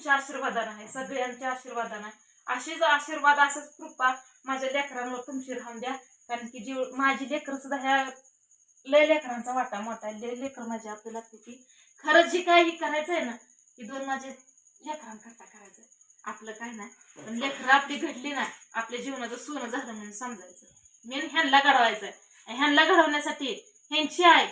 तुमच्या आशीर्वादानं आहे, सगळ्यांच्या आशीर्वादानं आहे. अशीच आशीर्वाद असंच कृपा माझ्या लेकरांवर तुमची राहून द्या. कारण की जी माझी लेकर सुद्धा ह्या लय लेकरांचा वाटा मोठा आहे. लय लेकर माझी आपल्याला ती खरंच जी काही करायचंय ना की दोन माझे लेकरांकरता करायचंय. आपलं काय नाही, पण लेकरं आपली घडली ना आपल्या जीवनाचं सोनं झालं म्हणून समजायचं. मेन ह्यांना घडवायचंय. ह्यांना घडवण्यासाठी ह्यांची आई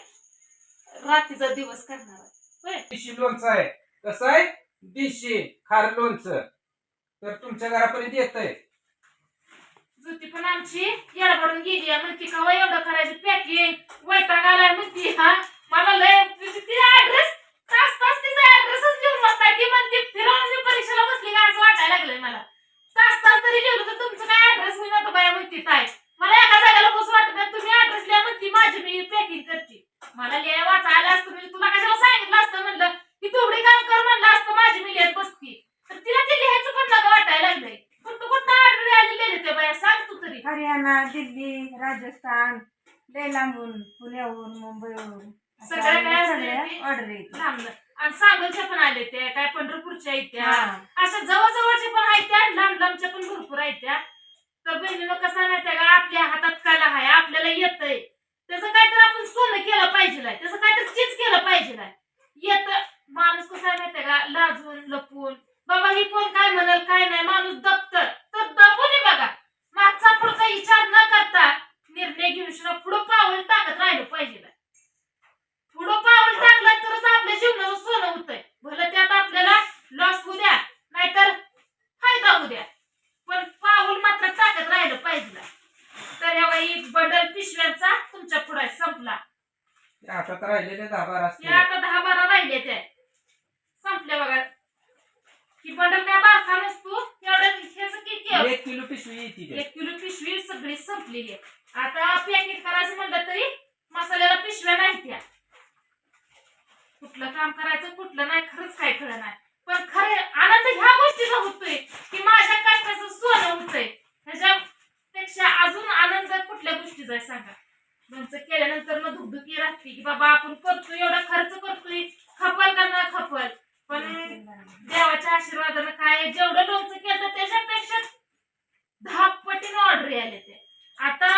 रात्रीचा दिवस करणार आहे. देशी लोणचं आहे. कसं आहे? देशी खार लोणचं. तर तुमच्या घरापर्यंत येत आहे. जुती पण आमची येडबडून गेली आहे. म्हणती का एवढं करायचं पॅकिंग वैताग आलाय म्हणती. हा मला लय तिचा ऍड्रेस तास तास तिचा ऍड्रेसच लिहून बसताय. ती म्हणती फिरवून मी परीक्षेला बसली का असं वाटायला लागलंय मला. तास तास तरी लिहिलं तर तुमचं काय ऍड्रेस मी नव्हतं बाया म्हणती ताई. मला एका जागेला बसू वाटत नाही. तुम्ही ऍड्रेस लिहा म्हणती माझी मी पॅकिंग करते. मला लिहाय वाचायला असतं म्हणजे तुला कशाला सांगितलं असतं म्हणलं की तेवढी काम कर म्हणलं असतं माझी मी लिहित बसती. तर तिला ते लिहायचं पण नका वाटायला लागलंय. पण तू कुठं ऑर्डर आलेली ते बाया सांग तू तरी. हरियाणा, दिल्ली, राजस्थान, लय लांबून, पुण्याहून, मुंबईहून सगळ्या काय असते ऑर्डर येते. लांब आणि सांगलच्या पण आले ते काय पंढरपूरच्या येत्या अशा जवळजवळच्या पण आहेत त्या लांब लांबच्या पण भरपूर आहेत त्या. तर बहिणीनं कसं माहितीये का आपल्या हातात कला आहे आपल्याला येतंय त्याचं काहीतरी आपण सोनं केलं पाहिजे त्याचं काहीतरी चीज केलं पाहिजे. येत माणूस कसा माहितीये का लाजून लपून बाबा ही कोण काय म्हणल काय नाही माणूस दबतं तर दबून बघा मागचा पुढचा विचार न करता निर्णय घेऊन पुढं पाऊल टाकत राहिलं पाहिजे. पुढं पाऊल टाकलं तरच आपल्या जीवनाचं सोनं होतंय. भलं त्यात आपल्याला लॉस होऊ द्या नाहीतर फायदा होऊ द्या पण पाऊल मात्र टाकत राहिलं पाहिजे. तर ह्या बाई बंडल पिशव्यांचा तुमच्या पुढे संपला. आता तर राहिलेले 10-12 असते. आता 10-12 राहिले ते संपले बघा. ही बंडल काय बारखा नसतो एवढं ह्याचं किती 1 किलो पिशवी येते. 1 किलो पिशवी सगळी संपलेली आहे. आता पॅकेट करायचं म्हणलं तरी मसाल्याला पिशव्या नाही त्या. कुठलं काम करायचं कुठलं नाही खरंच काय खरं नाही. पण खरे आनंद ह्या गोष्टीचा होतोय की माझ्या कष्टाचं सोनं होतंय. ह्याच्यापेक्षा अजून आनंद कुठल्या गोष्टीचा आहे सांगा. लोणचं केल्यानंतर मग धुकधुकी राहते की बाबा आपण करतोय एवढा खर्च करतोय खपल का न खपल. पण देवाच्या आशीर्वादानं काय जेवढं लोणचं केलं त्याच्यापेक्षा 10 पटीने ऑर्डर आले ते. आता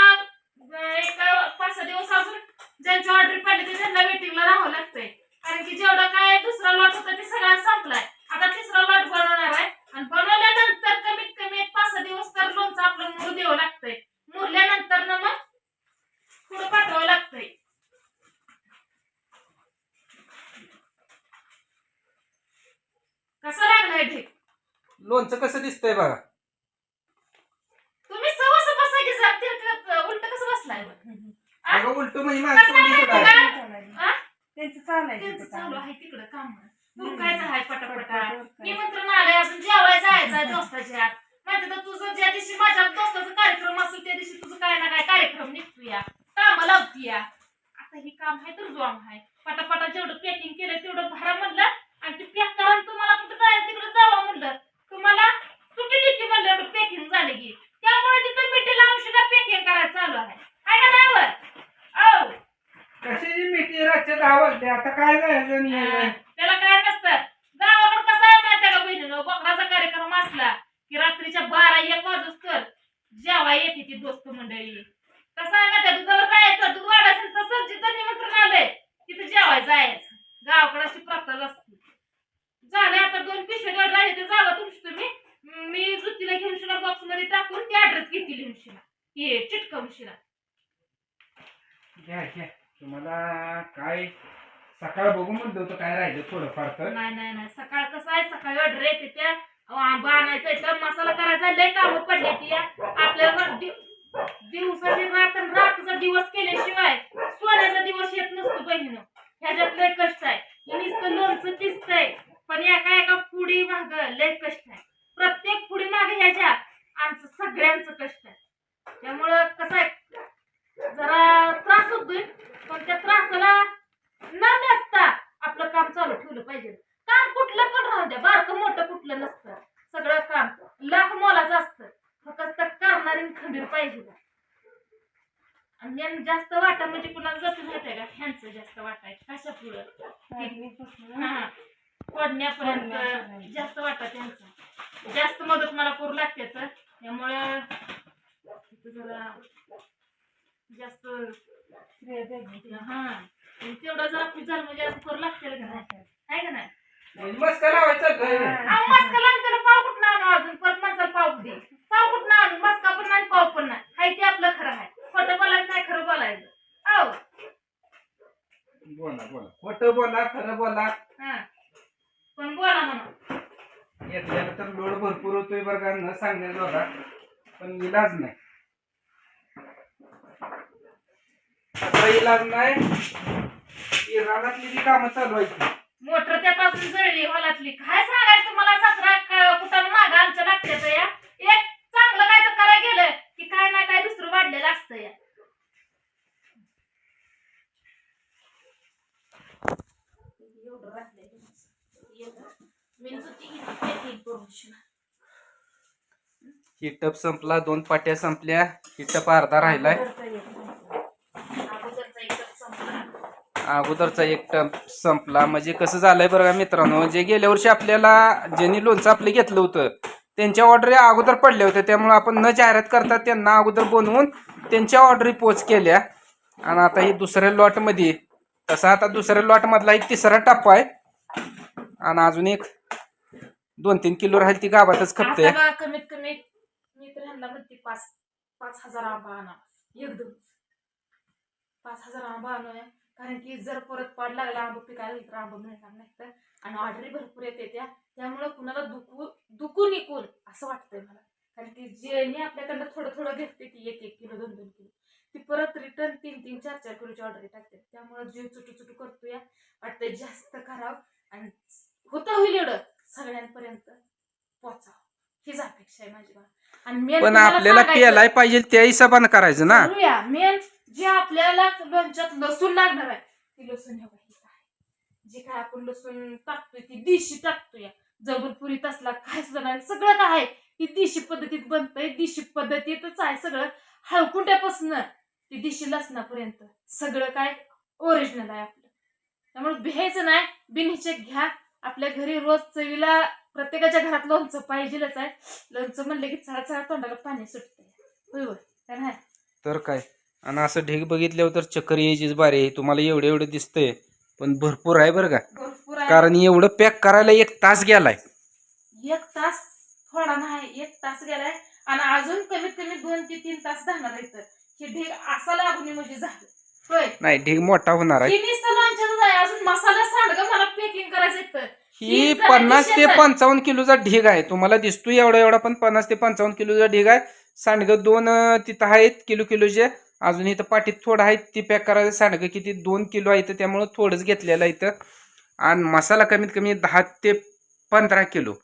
एक 5-6 दिवस अजून ज्यांची ऑर्डर पडली ते त्यांना वेटिंगला राहावं लागतंय. कारण की जेवढं काय दुसरा लॉट होता ते सगळा संपलाय. आता तिसरा लॉट बनवणार आहे आणि बनवल्यानंतर कमीत कमी 5-6 दिवस तर लोणचं आपलं मुरू द्यावं लागतंय. मुरल्यानंतर ना मग पुढं पाठवावं लागतंय. कसं लागलंय ढीक लोणचं कसं दिसतंय बघा. तुम्ही सवस बसा की जर तिरकत उलट कसं बसलाय अगं उलट म्हणजे माझं तोंडी कुठं आहे? त्यांचं चालायचं त्यांचं चालू आहे तिकडं काम हम्म. मुरकायचं आहे पटापटा. निमंत्रण आलंय अजून जेवायला जायचंय दोस्ताच्या. माहिती तर तुझं ज्या दिवशी माझ्या दोस्ताचा कार्यक्रम असेल त्या दिवशी तुझं काय ना काय कार्यक्रम निघतो या काम लावती या. आता ही काम आहे तर जो आहे पटापटा जेवढं पॅकिंग केलंय तेवढं भरा म्हणलं आणि ते पॅक करा तुम्हाला कुठं जायचं तिकडे जावं म्हणलं. तुम्हाला सुट्टी देते म्हणलं एवढं पॅकिंग झालं की त्यामुळे तिथं मिठीला औषधा पॅकिंग करायचं चालू आहे. काय का नावर कशाची मिठी रातच्या 10 वाजले आता काय जायचं नाही. त्याला काय नसतं. गावाकडे कसं आहे माहिती का बहिणीनं बकराचा कार्यक्रम असला की रात्रीच्या 12-1 वाजूस्तर जेवाय येते ती दोस्त मंडळी. कसं आहे माहिती दुधाला जायचं दूध वाढायचं तसंच जिथं निमंत्रण आलंय तिथं जेवाय जायचं. गावाकडे अशी प्रथा असते. झाले आता 2 पिशव्या जेवढे राहिले ते जागा तुमची तुम्ही. मी जुतीला घेऊन शिला बॉक्स मध्ये टाकून ती ऍड्रेस घेतली लिहून शिला हे चिटकवून शिला. घ्या घ्या तुम्हाला काय सकाळ बघू म्हणलं होतं काय राहिलं थोडंफार तर. नाही सकाळ कसं आहे सकाळी ऑर्डर येते त्या आंबा आणायचा तर मसाला करायचा लय कामं पडले ती आपल्याला दिवसाची रात्रीचा दिवस केल्याशिवाय सोन्याचा दिवस येत नसतो बहिणीनं. ह्याच्यात लय कष्ट आहे. नुसतं लोणचं दिसतंय पण एका पुडी माग लय कष्ट आहे. प्रत्येक पुडी मागे ह्याच्या आमचं सगळ्यांचं कष्ट आहे. त्यामुळं कसं आहे जरा त्रास होतोय पण त्या त्रासाला न नसता आपलं काम चालू ठेवलं पाहिजे. काम कुठलं पण राहू द्या बारकं मोठं कुठलं नसतं. सगळं काम लाख मोलाचं असतं. फक्त करणारी खंबीर पाहिजे. आणि जास्त वाटा म्हणजे कुणाला जात माहिती का ह्यांचं जास्त वाटायचं कशा पुढं. पडण्यापर्यंत जास्त वाटत त्यांचं जास्त मदत मला करू लागते तर त्यामुळे जरा जास्त हा तेवढं जर आपली जन्म जास्त करू लागते का नाही आहे का नाही मस्का लावायचा मस्का लावून त्याला पाव कुठं आणू अजून परत माणसाला पाव दे पाव कुठं आणू मस्का पण नाही पाव पण नाही हाय ते आपलं खरं आहे खोटं बोलायचं नाही खरं बोलायचं आहो बोला बोला खोटं बोला खरं बोला हा पण बोला म्हणा येतल्याला तर लोड भरपूर होतोय बरं का न सांगण्याजोगा पण इलाज नाही असा इलाज नाही की रानातली जी कामं चालू आहेत मोटर त्यापासून जळली हॉलातली काय सांगायचं तुम्हाला सतरा कुठं मागं आमच्या लागत्यात या एक चांगलं काय तर करायला गेलं की काय ना काय दुसरं वाढलेलं असतं या एवढं ही टप संपला 2 पाट्या संपल्या ही टप अर्धा राहिलाय अगोदरचा एक टप संपला म्हणजे कसं झालंय बरं का मित्रांनो जे गेल्या वर्षी आपल्याला ज्यांनी लोणचं आपलं घेतलं होतं त्यांच्या ऑर्डरी अगोदर पडल्या होत्या त्यामुळे आपण न जाहिरात करता त्यांना अगोदर बनवून त्यांच्या ऑर्डरी पोच केल्या आणि आता ही दुसऱ्या लॉटमध्ये तसा आता दुसऱ्या लॉटमधला एक तिसरा टप्पा आहे आणि अजून एक 2-3 किलो राहील ती गावातच खपते कमीत कमी मी तर ह्यांना म्हणते 5,000 आंबा आणा एकदम 5,000 आंबा आणूया कारण की जर परत पाड लागला आंबा पिकायला तर आंबा मिळणार नाही तर आणि ऑर्डरी भरपूर येते त्यामुळे कुणाला दुखून इकून असं वाटतंय मला कारण की ज्यांनी आपल्याकडनं थोडं थोडं घेते ती 1-1 किलो 2-2 किलो ती परत रिटर्न 3-3, 4-4 किलोची ऑर्डरी टाकते त्यामुळे जीव चुटू करतोय वाटतंय जास्त करावं आणि होता होईल एवढं सगळ्यांपर्यंत पोचावं हीच अपेक्षा आहे माझी आणि पण आपल्याला केलाय पाहिजे त्या हिशोबानं करायचं ना मेन जे आपल्याला लोणच्यात लसूण लागणार आहे ती लसूण जे काय आपण लसूण टाकतोय ती देशी टाकतोय जबलपुरीत असला काय सुद्धा नाही सगळं काय आहे ती देशी पद्धतीत बनतंय देशी पद्धतीतच आहे सगळं हळकुट्यापासून ती देशी लसणापर्यंत सगळं काय ओरिजिनल आहे आपलं त्यामुळे भ्यायचं नाही बिनहिचक घ्या आपल्या घरी रोज चवीला प्रत्येकाच्या घरात लोणचं पाहिजेलच आहे लोणचं म्हणलं की चळा तोंडाला पाणी सुटतंय होय काय नाही तर काय आणि असं ढीग बघितल्यावर तर चक्कर यायचीच बारी आहे तुम्हाला एवढं दिसतंय पण भरपूर आहे बरं का भरपूर आहे कारण एवढं पॅक करायला 1 तास गेलाय 1 तास थोडा नाही 1 तास गेलाय आणि अजून कमीत कमी 2 ते 3 तास जाणार आहे तर हे ढीग असा लागून म्हणजे झालं होय नाही ढीग मोठा होणार आहे अजून मसाला सांडग मला पॅकिंग करायचं तर ही 50 ते 55 किलोचा ढीग आहे तुम्हाला दिसतोय एवढा पण 50 ते 55 किलोचा ढीग आहे सांडगं 2 तिथं आहेत किलोचे अजून इथं पाठीत थोडं आहे ती पॅक करायचं सांडगं किती 2 किलो आहे त्यामुळे थोडंच घेतलेलं आहे इथं आणि मसाला कमीत कमी 10 ते 15 किलो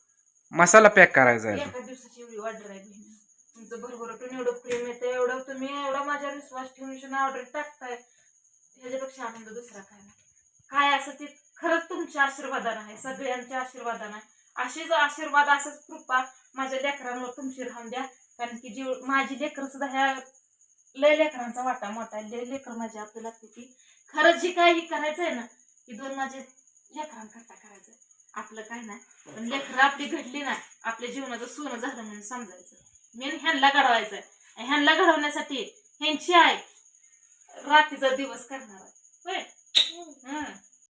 मसाला पॅक करायचा आहे एका दिवसाची एवढी ऑर्डर आहे तुमचं भरभराटून एवढं प्रेम येतं एवढं तुम्ही एवढा माझ्यावर विश्वास ठेवून ऑर्डर टाकताय ह्याच्यापेक्षा आनंद दुसरा काय नाही काय असं ते खरंच तुमच्या आशीर्वादानं आहे सगळ्यांच्या आशीर्वादानं आहे असेच आशीर्वाद असंच कृपा माझ्या लेकरांवर तुमची राहून द्या कारण की जी माझी लेकरं सुद्धा ह्या लय लेकरांचा वाटा मोठा लय लेकर माझी आपली लागते की खरंच जी काय करायचं आहे ना की 2 माझे लेकरांकरता करायचं आपलं काय नाही पण लेकरं आपली घडली ना आपल्या जीवनाचं सोनं झालं म्हणून समजायचं मेन ह्यांना घडवायचंय ह्यांना घडवण्यासाठी ह्यांची आई रात्रीचा दिवस करणार आहे होय